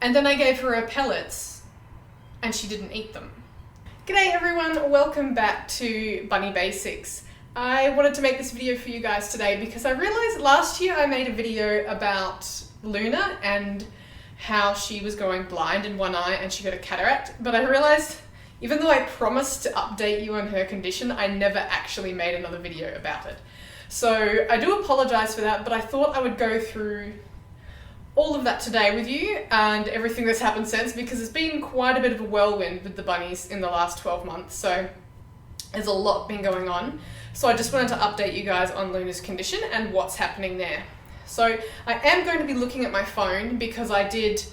And then I gave her her pellets and she didn't eat them. G'day everyone, welcome back to Bunny Basics. I wanted to make this video for you guys today because I realized last year I made a video about Luna and how she was going blind in one eye and she got a cataract, but I realized even though I promised to update you on her condition, I never actually made another video about it. So I do apologize for that, but I thought I would go through all of that today with you and everything that's happened since, because it's been quite a bit of a whirlwind with the bunnies in the last 12 months. So there's a lot been going on. So I just wanted to update you guys on Luna's condition and what's happening there. So I am going to be looking at my phone because I did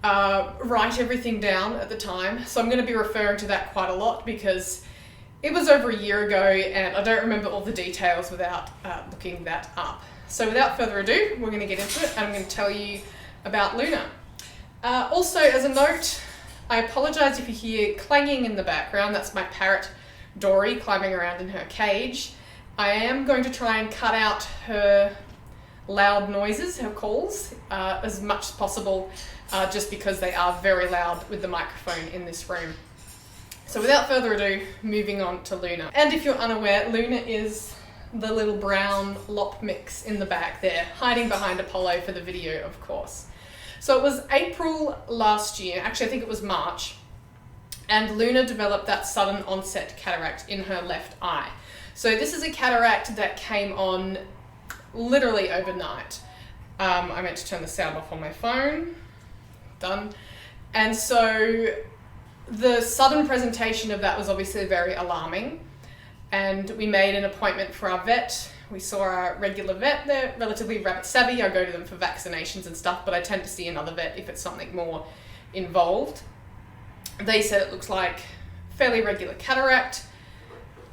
write everything down at the time. So I'm going to be referring to that quite a lot because it was over a year ago and I don't remember all the details without looking that up. So without further ado, we're going to get into it and I'm going to tell you about Luna. Also, as a note, I apologise if you hear clanging in the background. That's my parrot Dory climbing around in her cage. I am going to try and cut out her loud noises, her calls, as much as possible, just because they are very loud with the microphone in this room. So without further ado, moving on to Luna. And if you're unaware, Luna is the little brown lop mix in the back there, hiding behind Apollo for the video, of course. So it was April last year, actually I think it was March, and Luna developed that sudden onset cataract in her left eye. So this is a cataract that came on literally overnight. I meant to turn the sound off on my phone. Done. And so the sudden presentation of that was obviously very alarming. And we made an appointment for our vet. We saw our regular vet. They're relatively rabbit savvy. I go to them for vaccinations and stuff, but I tend to see another vet if it's something more involved. They said it looks like fairly regular cataract.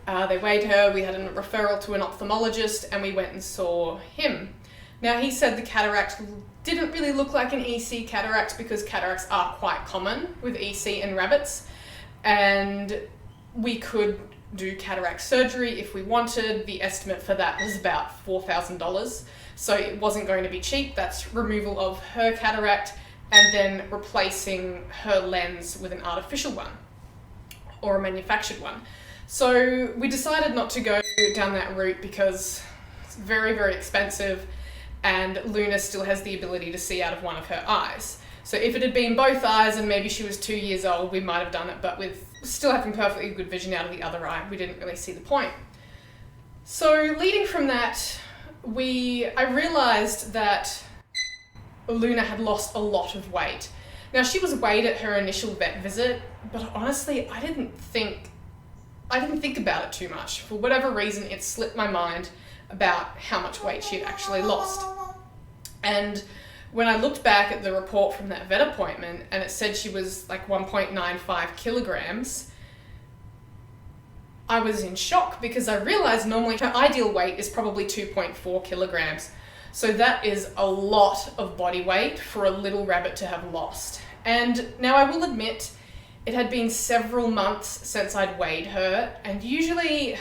They weighed her. We had a referral to an ophthalmologist and we went and saw him. Now he said the cataract didn't really look like an EC cataract because cataracts are quite common with EC in rabbits, and we could do cataract surgery if we wanted. The estimate for that was about $4,000, so it wasn't going to be cheap. That's removal of her cataract and then replacing her lens with an artificial one or a manufactured one. So we decided not to go down that route because it's very, very expensive and Luna still has the ability to see out of one of her eyes. So if it had been both eyes and maybe she was 2 years old, we might have done it, but with still having perfectly good vision out of the other eye, we didn't really see the point. So leading from that, I realized that Luna had lost a lot of weight. Now she was weighed at her initial vet visit, but honestly, I didn't think about it too much. For whatever reason, it slipped my mind about how much weight she had actually lost. And when I looked back at the report from that vet appointment and it said she was like 1.95 kilograms, I was in shock because I realized normally her ideal weight is probably 2.4 kilograms. So that is a lot of body weight for a little rabbit to have lost. And now I will admit, it had been several months since I'd weighed her, and usually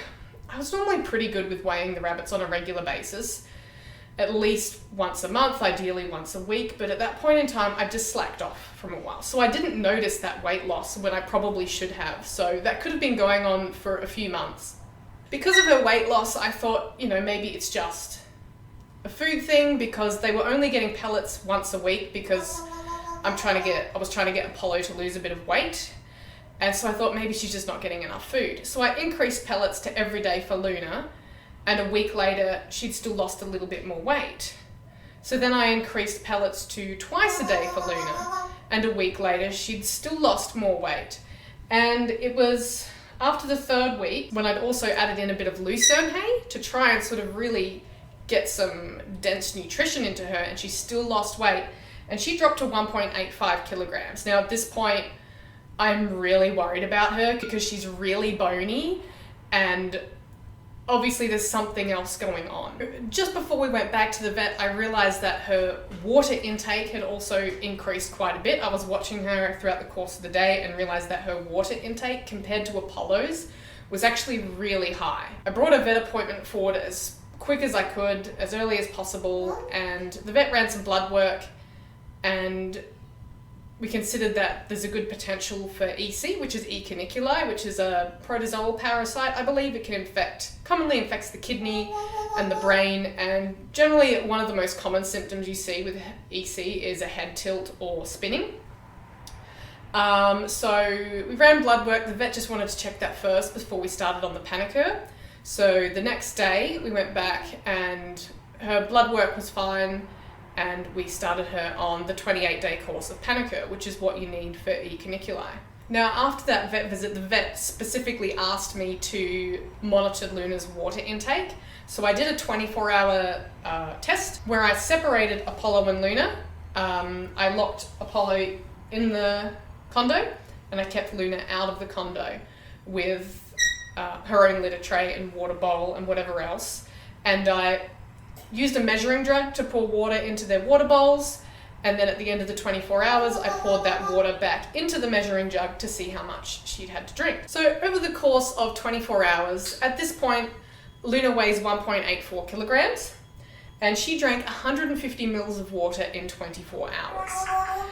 I was normally pretty good with weighing the rabbits on a regular basis. At least once a month, ideally once a week, but at that point in time, I just slacked off from a while. So I didn't notice that weight loss when I probably should have. So that could have been going on for a few months. Because of her weight loss, I thought, maybe it's just a food thing because they were only getting pellets once a week because I was trying to get Apollo to lose a bit of weight. And so I thought maybe she's just not getting enough food. So I increased pellets to every day for Luna. And a week later, she'd still lost a little bit more weight. So then I increased pellets to twice a day for Luna. And a week later, she'd still lost more weight. And it was after the third week when I'd also added in a bit of lucerne hay to try and sort of really get some dense nutrition into her, and she still lost weight. And she dropped to 1.85 kilograms. Now at this point, I'm really worried about her because she's really bony and obviously there's something else going on. Just before we went back to the vet, I realized that her water intake had also increased quite a bit. I was watching her throughout the course of the day and realized that her water intake compared to Apollo's was actually really high. I brought a vet appointment forward as quick as I could, as early as possible, and the vet ran some blood work and we considered that there's a good potential for EC, which is E. cuniculi, which is a protozoal parasite. I believe it can commonly infects the kidney and the brain, and generally one of the most common symptoms you see with EC is a head tilt or spinning. So we ran blood work. The vet just wanted to check that first before we started on the panicure. So the next day we went back and her blood work was fine, and we started her on the 28-day course of panicure, which is what you need for E. cuniculi. Now, after that vet visit, the vet specifically asked me to monitor Luna's water intake. So I did a 24-hour test where I separated Apollo and Luna. I locked Apollo in the condo, and I kept Luna out of the condo with her own litter tray and water bowl and whatever else. And I used a measuring jug to pour water into their water bowls, and then at the end of the 24 hours I poured that water back into the measuring jug to see how much she'd had to drink. So over the course of 24 hours, at this point Luna weighs 1.84 kilograms and she drank 150 mils of water in 24 hours.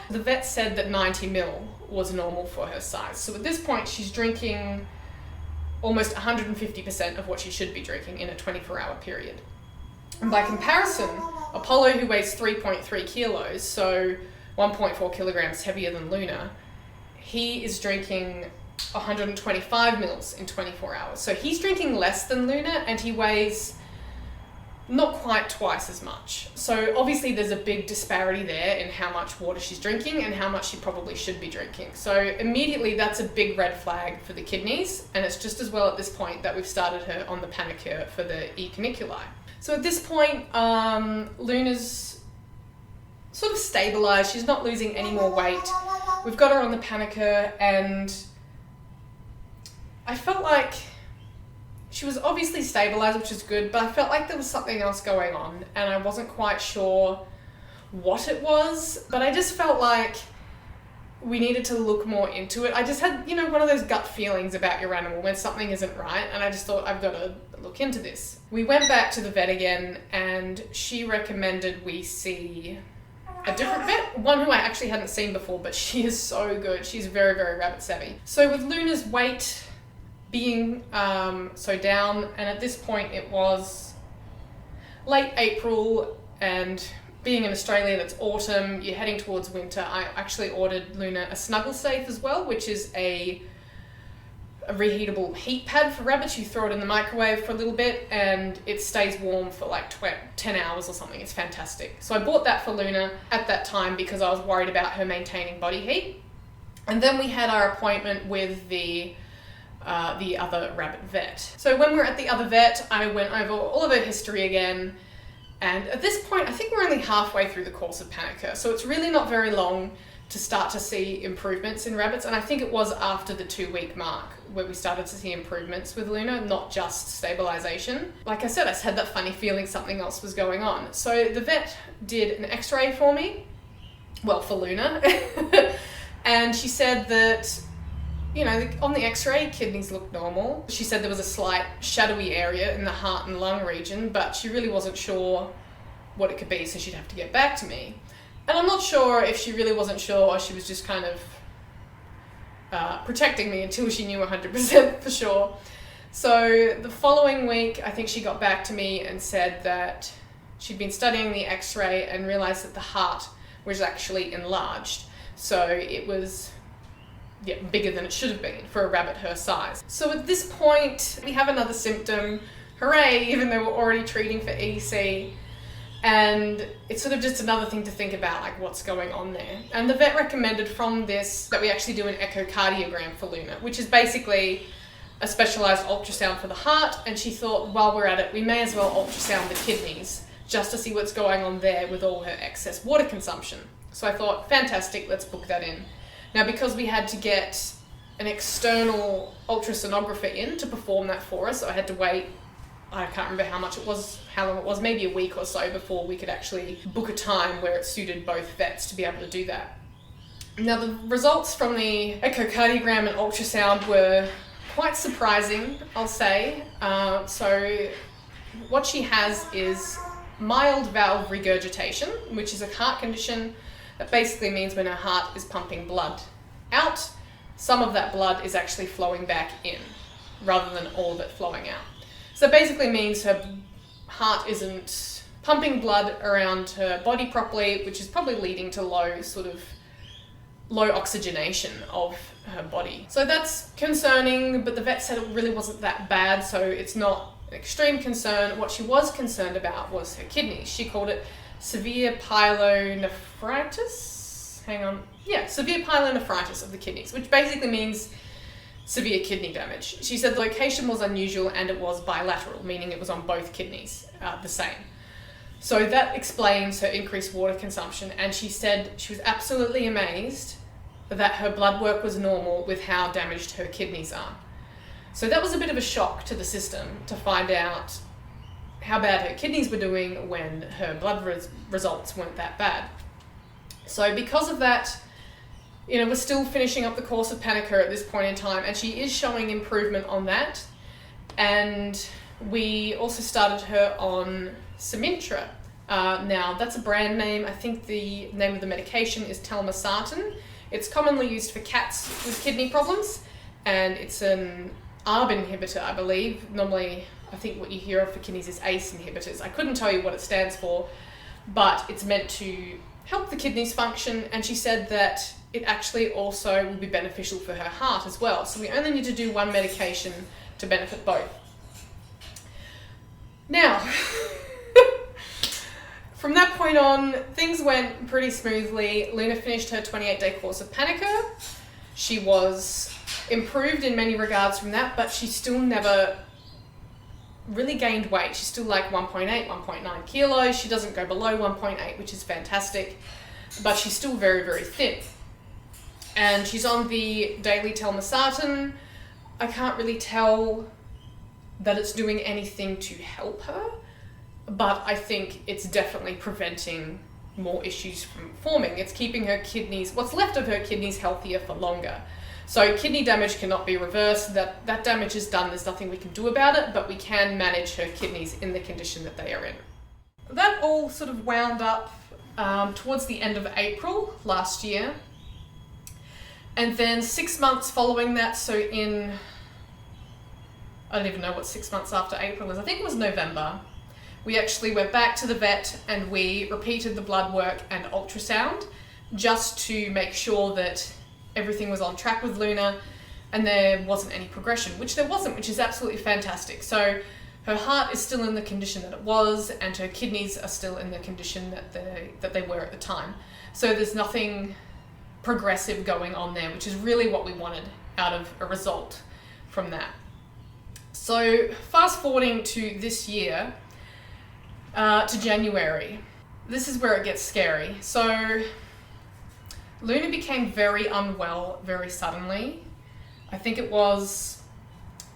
The vet said that 90 mil was normal for her size. So at this point she's drinking almost 150% of what she should be drinking in a 24-hour period. And by comparison, Apollo, who weighs 3.3 kilos, so 1.4 kilograms heavier than Luna, he is drinking 125 mils in 24 hours. So he's drinking less than Luna and he weighs not quite twice as much. So obviously there's a big disparity there in how much water she's drinking and how much she probably should be drinking. So immediately that's a big red flag for the kidneys, and it's just as well at this point that we've started her on the panicure for the E. cuniculi. So at this point, Luna's sort of stabilized. She's not losing any more weight. We've got her on the panicure, and I felt like she was obviously stabilized, which is good, but I felt like there was something else going on, and I wasn't quite sure what it was, but I just felt like we needed to look more into it. I just had, one of those gut feelings about your animal when something isn't right, and I just thought, I've got to look into this. We went back to the vet again, and she recommended we see a different vet, one who I actually hadn't seen before, but she is so good. She's very, very rabbit savvy. So with Luna's weight being so down, and at this point it was late April, and being in Australia, that's autumn, you're heading towards winter, I actually ordered Luna a snuggle safe as well, which is a reheatable heat pad for rabbits. You throw it in the microwave for a little bit and it stays warm for like 10 hours or something. It's fantastic. So I bought that for Luna at that time because I was worried about her maintaining body heat. And then we had our appointment with the other rabbit vet. So when we were at the other vet, I went over all of her history again. And at this point, I think we're only halfway through the course of panicure. So it's really not very long to start to see improvements in rabbits. And I think it was after the 2-week mark where we started to see improvements with Luna, not just stabilization. Like I said, I just had that funny feeling something else was going on. So the vet did an x-ray for me, well, for Luna. And she said that, on the x-ray, kidneys looked normal. She said there was a slight shadowy area in the heart and lung region, but she really wasn't sure what it could be, so she'd have to get back to me. And I'm not sure if she really wasn't sure or she was just kind of protecting me until she knew 100% for sure. So the following week, I think she got back to me and said that she'd been studying the x-ray and realized that the heart was actually enlarged. So it was bigger than it should have been for a rabbit her size. So at this point, we have another symptom. Hooray, even though we're already treating for EC. And it's sort of just another thing to think about, like what's going on there. And the vet recommended from this that we actually do an echocardiogram for Luna, which is basically a specialized ultrasound for the heart. And she thought, while we're at it, we may as well ultrasound the kidneys just to see what's going on there with all her excess water consumption. So I thought, fantastic, let's book that in. Now, because we had to get an external ultrasonographer in to perform that for us, so I had to wait, I can't remember how long it was, maybe a week or so before we could actually book a time where it suited both vets to be able to do that. Now, the results from the echocardiogram and ultrasound were quite surprising, I'll say. So what she has is mild valve regurgitation, which is a heart condition That basically means when her heart is pumping blood out, some of that blood is actually flowing back in rather than all of it flowing out. So it basically means her heart isn't pumping blood around her body properly, which is probably leading to low oxygenation of her body. So that's concerning, but the vet said it really wasn't that bad, so it's not an extreme concern. What she was concerned about was her kidneys. She called it severe pyelonephritis. Severe pyelonephritis of the kidneys, which basically means severe kidney damage. She said the location was unusual and it was bilateral, meaning it was on both kidneys, the same. So that explains her increased water consumption, and she said she was absolutely amazed that her blood work was normal with how damaged her kidneys are. So that was a bit of a shock to the system to find out how bad her kidneys were doing when her blood results weren't that bad. So because of that, we're still finishing up the course of Panica at this point in time, and she is showing improvement on that. And we also started her on Simintra. Now, that's a brand name. I think the name of the medication is telmisartan. It's commonly used for cats with kidney problems, and it's an ARB inhibitor, I believe. Normally, I think what you hear of for kidneys is ACE inhibitors. I couldn't tell you what it stands for, but it's meant to help the kidneys function, and she said that it actually also will be beneficial for her heart as well. So we only need to do one medication to benefit both. Now, from that point on, things went pretty smoothly. Luna finished her 28-day course of Panica. She was improved in many regards from that, but she still never really gained weight. She's still like 1.8, 1.9 kilos. She doesn't go below 1.8, which is fantastic, but she's still very, very thin. And she's on the daily telmisartan. I can't really tell that it's doing anything to help her, but I think it's definitely preventing more issues from forming. It's keeping her kidneys, what's left of her kidneys, healthier for longer. So kidney damage cannot be reversed. That damage is done. There's nothing we can do about it, but we can manage her kidneys in the condition that they are in. That all sort of wound up towards the end of April last year. And then 6 months following that, so I don't even know what 6 months after April is. I think it was November. We actually went back to the vet and we repeated the blood work and ultrasound just to make sure that everything was on track with Luna and there wasn't any progression, which there wasn't, which is absolutely fantastic. So her heart is still in the condition that it was, and her kidneys are still in the condition that they were at the time. So there's nothing progressive going on there, which is really what we wanted out of a result from that. So fast forwarding to this year, to January, this is where it gets scary. So Luna became very unwell very suddenly. I think it was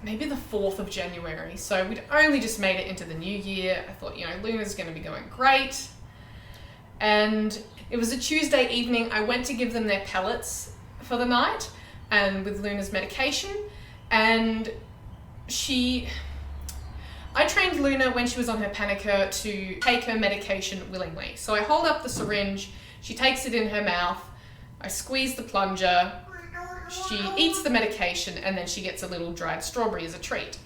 maybe the 4th of January. So we'd only just made it into the new year. I thought, Luna's going to be going great. And it was a Tuesday evening. I went to give them their pellets for the night and with Luna's medication. And I trained Luna when she was on her Panica to take her medication willingly. So I hold up the syringe, she takes it in her mouth, I squeeze the plunger, she eats the medication, and then she gets a little dried strawberry as a treat.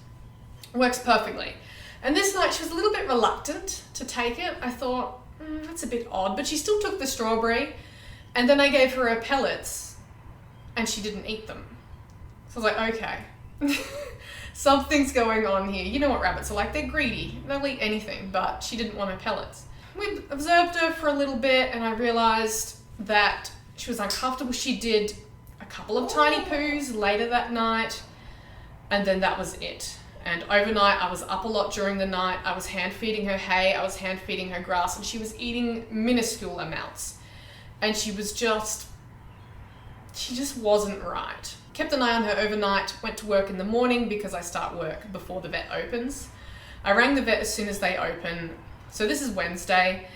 Works perfectly. And this night she was a little bit reluctant to take it. I thought, that's a bit odd, but she still took the strawberry, and then I gave her her pellets, and she didn't eat them. So I was like, okay. Something's going on here. You know what rabbits are like, they're greedy. They'll eat anything, but she didn't want her pellets. We observed her for a little bit and I realized that she was uncomfortable. She did a couple of tiny poos later that night, and then that was it. And overnight, I was up a lot during the night. I was hand feeding her hay, I was hand feeding her grass, and she was eating minuscule amounts. And she just wasn't right. Kept an eye on her overnight, went to work in the morning because I start work before the vet opens. I rang the vet as soon as they open. So this is Wednesday,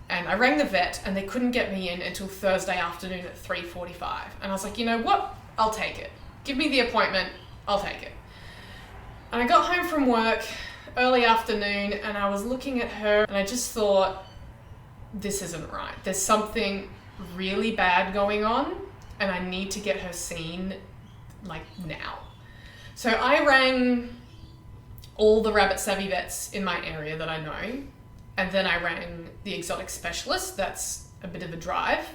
and I rang the vet and they couldn't get me in until Thursday afternoon at 3:45. And I was like, you know what? I'll take it. Give me the appointment, I'll take it. And I got home from work early afternoon and I was looking at her and I just thought, this isn't right. There's something really bad going on and I need to get her seen like now. So I rang all the rabbit savvy vets in my area that I know, and then I rang the exotic specialist. That's a bit of a drive.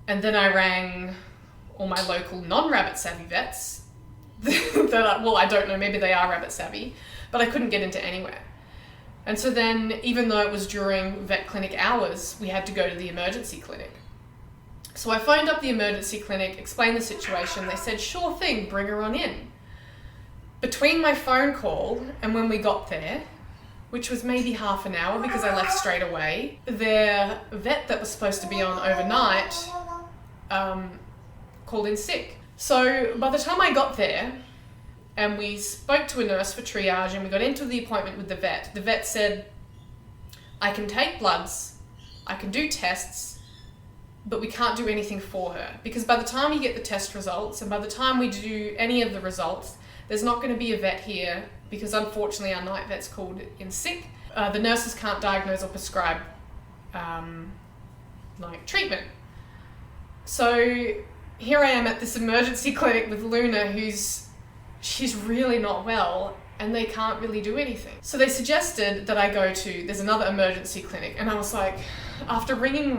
And then I rang all my local non-rabbit savvy vets that well, I don't know, maybe they are rabbit savvy, but I couldn't get into anywhere. And so then, even though it was during vet clinic hours, we had to go to the emergency clinic. So I phoned up the emergency clinic, explained the situation. They said, sure thing, bring her on in. Between my phone call and when we got there, which was maybe half an hour because I left straight away, their vet that was supposed to be on overnight called in sick. So by the time I got there, and we spoke to a nurse for triage and we got into the appointment with the vet said, I can take bloods, I can do tests, but we can't do anything for her. Because by the time you get the test results and by the time we do any of the results, there's not going to be a vet here because unfortunately our night vet's called in sick. The nurses can't diagnose or prescribe treatment. So here I am at this emergency clinic with Luna she's really not well and they can't really do anything. So they suggested that I go there's another emergency clinic, and I was like, after ringing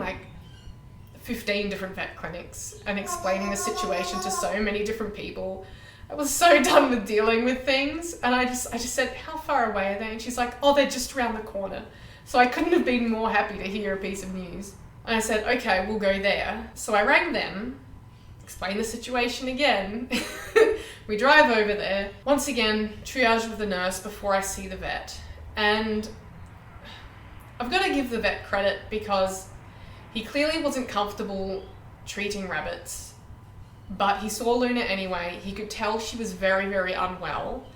15 different vet clinics and explaining the situation to so many different people, I was so done with dealing with things, and I just said, how far away are they? And she's like, oh, they're just around the corner. So I couldn't have been more happy to hear a piece of news. And I said, okay, we'll go there. So I rang them, explained the situation again. We drive over there. Once again, triage with the nurse before I see the vet. And I've got to give the vet credit because he clearly wasn't comfortable treating rabbits, but he saw Luna anyway. He could tell she was very, very unwell.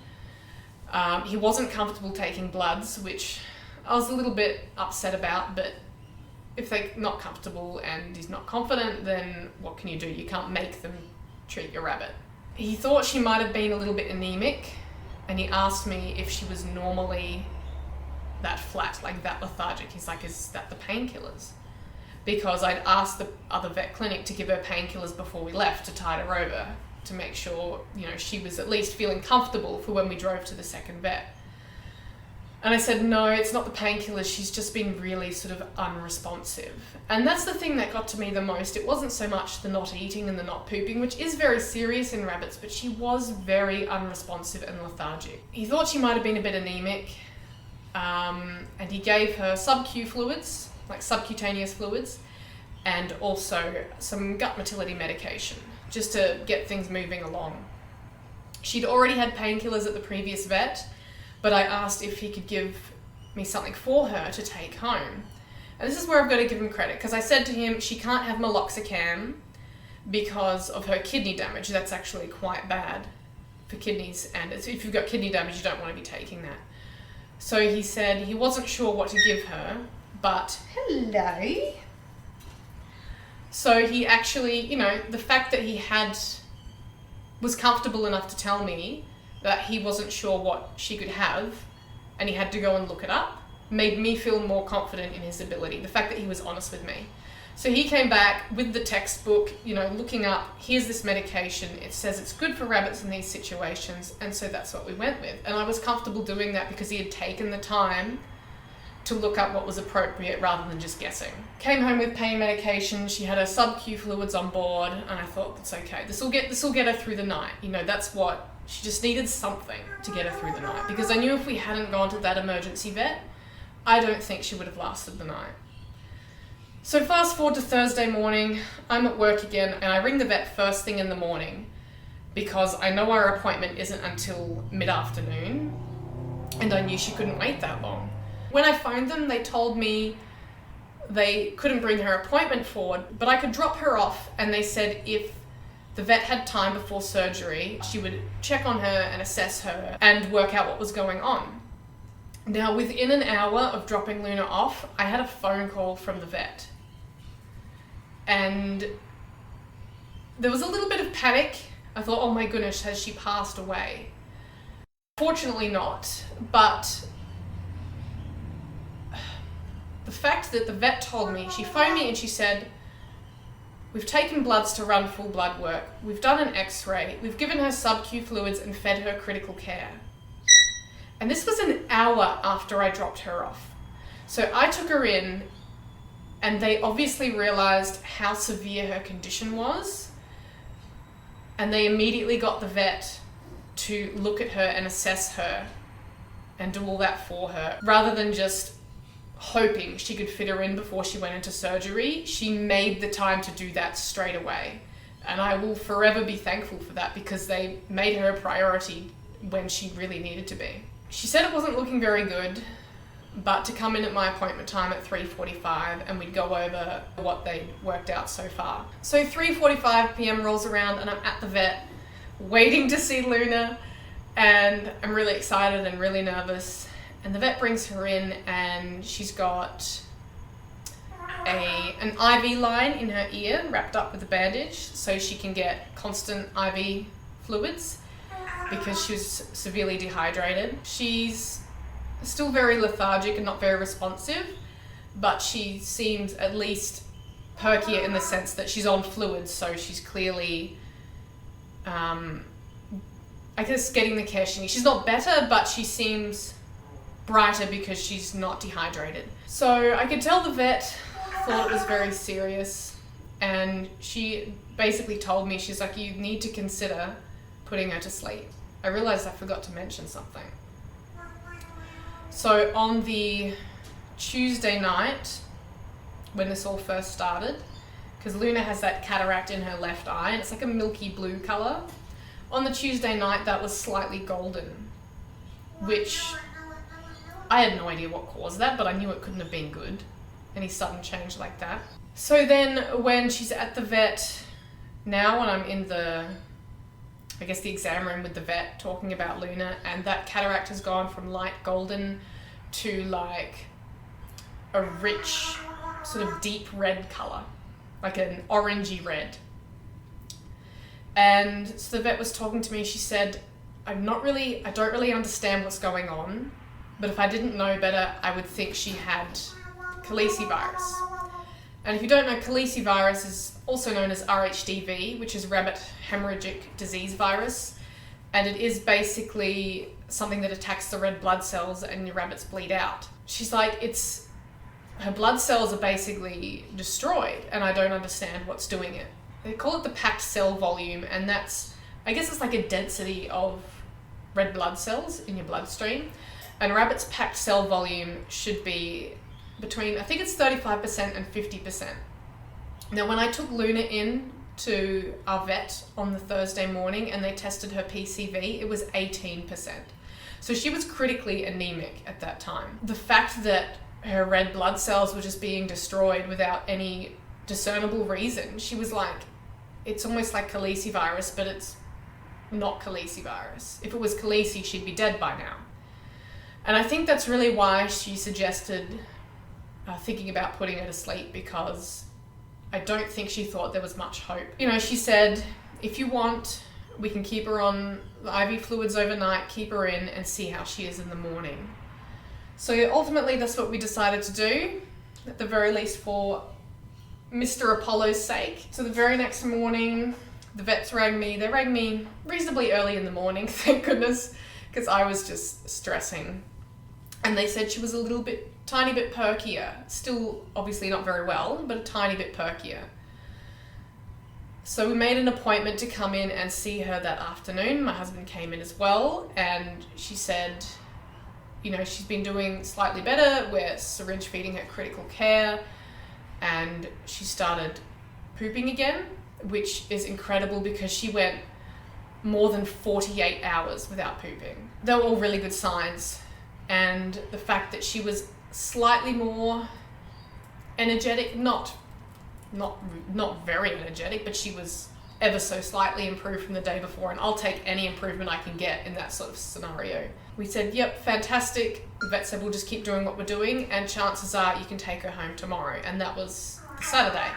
He wasn't comfortable taking bloods, which I was a little bit upset about, but if they're not comfortable and he's not confident, then what can you do? You can't make them treat your rabbit. He thought she might have been a little bit anemic, and he asked me if she was normally that flat, that lethargic. He's like, is that the painkillers? Because I'd asked the other vet clinic to give her painkillers before we left to tide her over, to make sure, she was at least feeling comfortable for when we drove to the second vet. And I said, no, it's not the painkillers, she's just been really sort of unresponsive. And that's the thing that got to me the most. It wasn't so much the not eating and the not pooping, which is very serious in rabbits, but she was very unresponsive and lethargic. He thought she might have been a bit anemic, and he gave her sub-Q fluids, subcutaneous fluids, and also some gut motility medication, just to get things moving along. She'd already had painkillers at the previous vet, but I asked if he could give me something for her to take home. And this is where I've got to give him credit, because I said to him, she can't have meloxicam because of her kidney damage. That's actually quite bad for kidneys, and if you've got kidney damage, you don't want to be taking that. So he said he wasn't sure what to give her, but hello. So he actually, the fact that he was comfortable enough to tell me that he wasn't sure what she could have and he had to go and look it up made me feel more confident in his ability. The fact that he was honest with me. So he came back with the textbook, looking up, here's this medication, it says it's good for rabbits in these situations, and so that's what we went with. And I was comfortable doing that because he had taken the time to look up what was appropriate rather than just guessing. Came home with pain medication, she had her sub-Q fluids on board, and I thought, that's okay, this will get her through the night. That's what, she just needed something to get her through the night, because I knew if we hadn't gone to that emergency vet, I don't think she would have lasted the night. So fast forward to Thursday morning, I'm at work again, and I ring the vet first thing in the morning because I know our appointment isn't until mid-afternoon, and I knew she couldn't wait that long. When I phoned them, they told me they couldn't bring her appointment forward, but I could drop her off, and they said if the vet had time before surgery, she would check on her and assess her and work out what was going on. Now, within an hour of dropping Luna off, I had a phone call from the vet. And there was a little bit of panic. I thought, oh my goodness, has she passed away? Fortunately not, but the fact that the vet told me, she phoned me and she said, We've taken bloods to run full blood work. We've done an x-ray. We've given her sub-Q fluids and fed her critical care. And this was an hour after I dropped her off. So I took her in, and they obviously realized how severe her condition was. And they immediately got the vet to look at her and assess her and do all that for her. Rather than just hoping she could fit her in before she went into surgery, she made the time to do that straight away. And I will forever be thankful for that, because they made her a priority when she really needed to be. She said it wasn't looking very good, but to come in at my appointment time at 3:45 and we'd go over what they'd worked out so far. So 3:45 p.m. rolls around and I'm at the vet waiting to see Luna, and I'm really excited and really nervous. And the vet brings her in, and she's got an IV line in her ear wrapped up with a bandage so she can get constant IV fluids because she was severely dehydrated. She's still very lethargic and not very responsive, but she seems at least perkier in the sense that she's on fluids, so she's clearly, I guess, getting the care she needs. She's not better, but she seems brighter because she's not dehydrated. So I could tell the vet thought it was very serious, and she basically told me, she's like, you need to consider putting her to sleep. I realized I forgot to mention something. So on the Tuesday night, when this all first started, because Luna has that cataract in her left eye, and it's like a milky blue color. On the Tuesday night, that was slightly golden, which I had no idea what caused that, but I knew it couldn't have been good, any sudden change like that. So then when she's at the vet now, when I'm in the exam room with the vet talking about Luna, and that cataract has gone from light golden to like a rich sort of deep red color, like an orangey red. And so the vet was talking to me. She said, I don't really understand what's going on, but if I didn't know better, I would think she had calicivirus. And if you don't know, calicivirus is also known as RHDV, which is rabbit hemorrhagic disease virus. And it is basically something that attacks the red blood cells and your rabbits bleed out. She's like, her blood cells are basically destroyed, and I don't understand what's doing it. They call it the packed cell volume, and I guess it's like a density of red blood cells in your bloodstream. And a rabbit's packed cell volume should be between, I think it's 35% and 50%. Now, when I took Luna in to our vet on the Thursday morning and they tested her PCV, it was 18%. So she was critically anemic at that time. The fact that her red blood cells were just being destroyed without any discernible reason, she was like, it's almost like calicivirus, but it's not calicivirus. If it was calici, she'd be dead by now. And I think that's really why she suggested thinking about putting her to sleep, because I don't think she thought there was much hope. You know, she said, if you want, we can keep her on the IV fluids overnight, keep her in, and see how she is in the morning. So ultimately, that's what we decided to do, at the very least for Mr. Apollo's sake. So the very next morning, the vets rang me. They rang me reasonably early in the morning, thank goodness, because I was just stressing. And they said she was tiny bit perkier. Still obviously not very well, but a tiny bit perkier. So we made an appointment to come in and see her that afternoon. My husband came in as well, and she said, you know, she's been doing slightly better. We're syringe feeding her critical care, and she started pooping again, which is incredible because she went more than 48 hours without pooping. They were all really good signs. And the fact that she was slightly more energetic, not very energetic, but she was ever so slightly improved from the day before, and I'll take any improvement I can get in that sort of scenario. We said, yep, fantastic. The vet said, we'll just keep doing what we're doing, and chances are you can take her home tomorrow. And that was Saturday.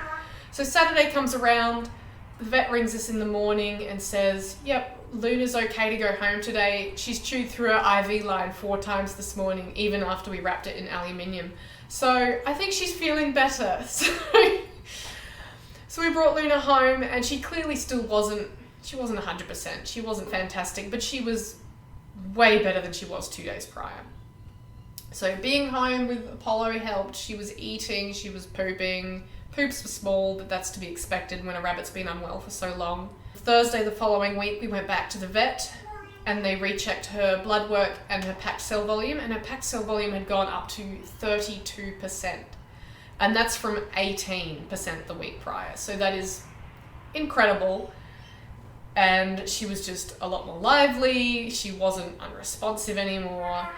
So Saturday comes around, the vet rings us in the morning and says, yep, Luna's okay to go home today. She's chewed through her IV line 4 times this morning, even after we wrapped it in aluminium. So I think she's feeling better. So we brought Luna home, and she clearly still wasn't 100%. She wasn't fantastic, but she was way better than she was 2 days prior. So being home with Apollo helped. She was eating, she was pooping. Poops were small, but that's to be expected when a rabbit's been unwell for so long. Thursday the following week, we went back to the vet, and they rechecked her blood work and her packed cell volume, and her packed cell volume had gone up to 32%. And that's from 18% the week prior. So that is incredible. And she was just a lot more lively. She wasn't unresponsive anymore.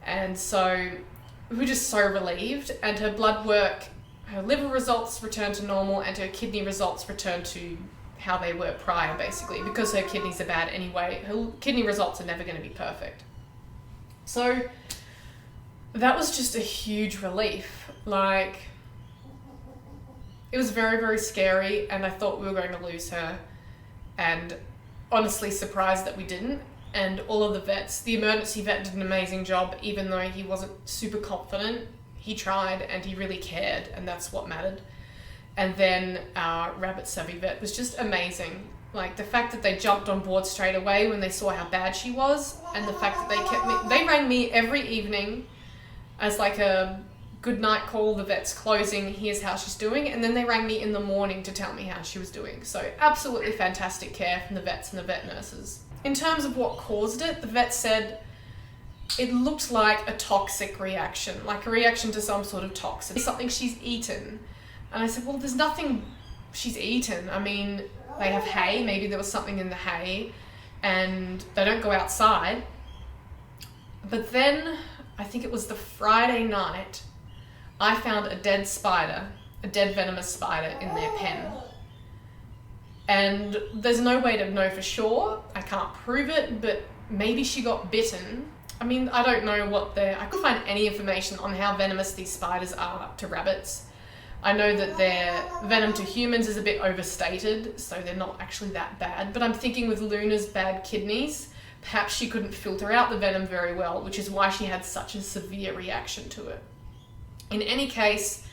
And so we were just so relieved. And her blood work, her liver results returned to normal, and her kidney results returned to how they were prior, basically. Because her kidneys are bad anyway, her kidney results are never going to be perfect. So that was just a huge relief. Like, it was very, very scary, and I thought we were going to lose her, and honestly surprised that we didn't. And all of the vets, the emergency vet did an amazing job, even though he wasn't super confident. He tried, and he really cared, and that's what mattered. And then our rabbit savvy vet was just amazing. Like, the fact that they jumped on board straight away when they saw how bad she was, and the fact that they rang me every evening as like a good night call, the vet's closing, here's how she's doing, and then they rang me in the morning to tell me how she was doing. So absolutely fantastic care from the vets and the vet nurses. In terms of what caused it, the vet said it looked like a toxic reaction, like a reaction to some sort of toxin, something she's eaten. And I said, well, there's nothing she's eaten. I mean, they have hay, maybe there was something in the hay, and they don't go outside. But then, I think it was the Friday night, I found a dead spider, a dead venomous spider in their pen. And there's no way to know for sure. I can't prove it, but maybe she got bitten. I mean, I don't know I couldn't find any information on how venomous these spiders are to rabbits. I know that their venom to humans is a bit overstated, so they're not actually that bad. But I'm thinking with Luna's bad kidneys, perhaps she couldn't filter out the venom very well, which is why she had such a severe reaction to it. In any case,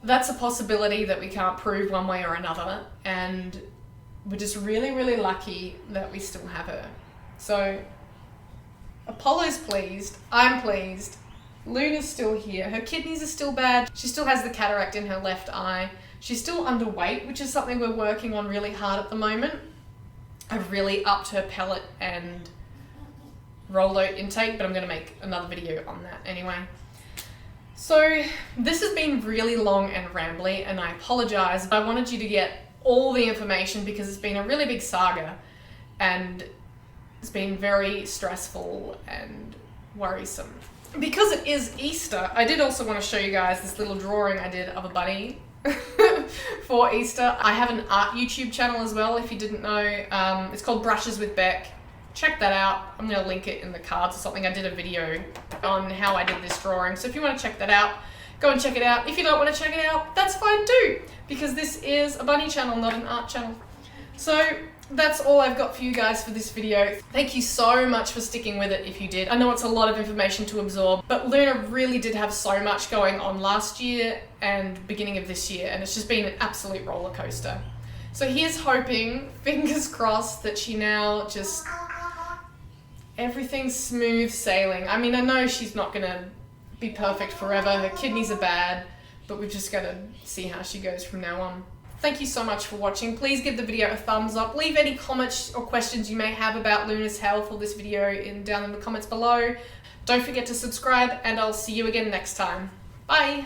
that's a possibility that we can't prove one way or another, and we're just really, really lucky that we still have her. So Apollo's pleased, I'm pleased, Luna's still here, her kidneys are still bad, she still has the cataract in her left eye, she's still underweight, which is something we're working on really hard at the moment. I've really upped her pellet and Rhode intake, but I'm going to make another video on that anyway. So this has been really long and rambly, and I apologize, but I wanted you to get all the information because it's been a really big saga, and it's been very stressful and worrisome. Because it is Easter, I did also want to show you guys this little drawing I did of a bunny for Easter. I have an art YouTube channel as well, if you didn't know. It's called Brushes with Beck. Check that out. I'm going to link it in the cards or something. I did a video on how I did this drawing. So if you want to check that out, go and check it out. If you don't want to check it out, that's fine too, because this is a bunny channel, not an art channel. So that's all I've got for you guys for this video. Thank you so much for sticking with it if you did. I know it's a lot of information to absorb, but Luna really did have so much going on last year and beginning of this year, and it's just been an absolute roller coaster. So here's hoping, fingers crossed, that she now just... everything's smooth sailing. I mean, I know she's not gonna be perfect forever. Her kidneys are bad, but we've just gotta see how she goes from now on. Thank you so much for watching. Please give the video a thumbs up. Leave any comments or questions you may have about Luna's health or this video down in the comments below. Don't forget to subscribe, and I'll see you again next time. Bye!